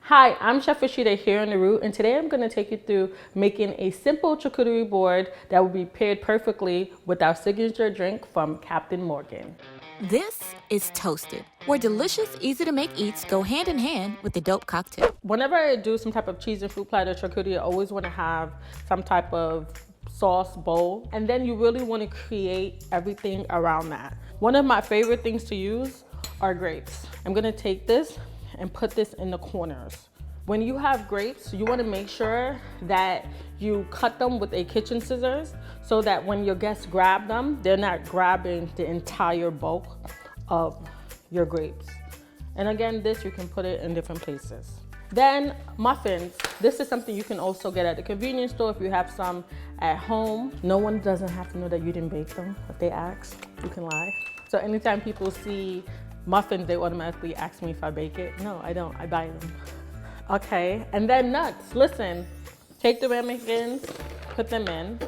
Hi, I'm Chef Rasheeda here on The Root, and today I'm going to take you through making a simple charcuterie board that will be paired perfectly with our signature drink from Captain Morgan. This is Toasted, where delicious, easy-to-make eats go hand in hand with the dope cocktail. Whenever I do some type of cheese and fruit platter charcuterie, I always want to have some type of sauce bowl, and then you really want to create everything around that. One of my favorite things to use are grapes. I'm going to take this and put this in the corners. When you have grapes, you want to make sure that you cut them with a kitchen scissors so that when your guests grab them, they're not grabbing the entire bulk of your grapes. And again, this you can put it in different places. Then muffins. This is something you can also get at the convenience store if you have some at home. No one doesn't have to know that you didn't bake them. If they ask, you can lie. So anytime people see muffins, they automatically ask me if I bake it. No, I don't, I buy them. Okay, and then nuts. Listen, take the ramekins, put them in,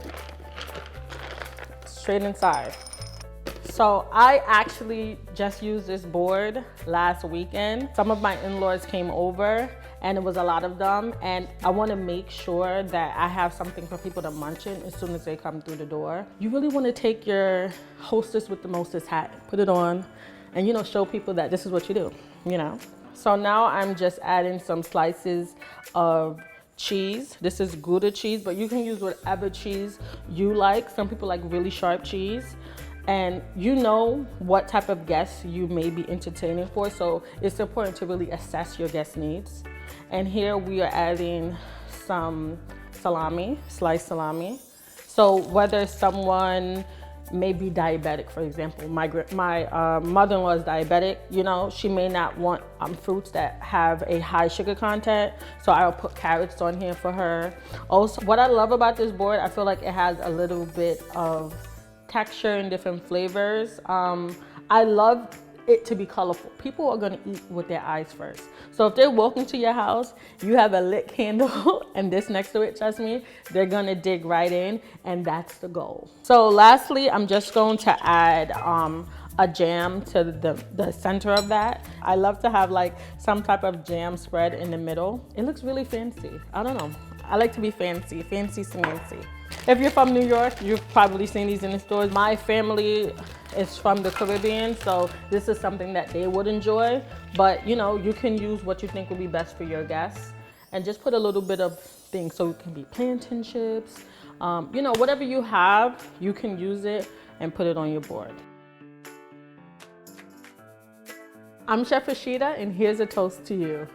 straight inside. So I actually just used this board last weekend. Some of my in-laws came over and it was a lot of them, and I want to make sure that I have something for people to munch in as soon as they come through the door. You really want to take your hostess with the mostest hat, put it on, and show people that this is what you do, So now I'm just adding some slices of cheese. This is GOUDA cheese, but you can use whatever cheese you like. Some people like really sharp cheese. And you know what type of guests you may be entertaining for, so it's important to really assess your guest needs. And here we are adding some salami, sliced salami. So whether someone may be diabetic, for example, my mother-in-law is diabetic, she may not want fruits that have a high sugar content, so I'll put carrots on here for her. Also, what I love about this board, I feel like it has a little bit of texture and different flavors. I love it to be colorful. People are gonna eat with their eyes first. So if they're walking to your house, you have a lit candle and this next to it, trust me, they're gonna dig right in, and that's the goal. So lastly, I'm just going to add a jam to the center of that. I love to have like some type of jam spread in the middle. It looks really fancy. I don't know. I like to be fancy schmancy. If you're from New York, you've probably seen these in the stores. My family is from the Caribbean, so this is something that they would enjoy. But you can use what you think would be best for your guests, and just put a little bit of things. So it can be plantain chips, whatever you have, you can use it and put it on your board. I'm Chef Rasheeda, and here's a toast to you.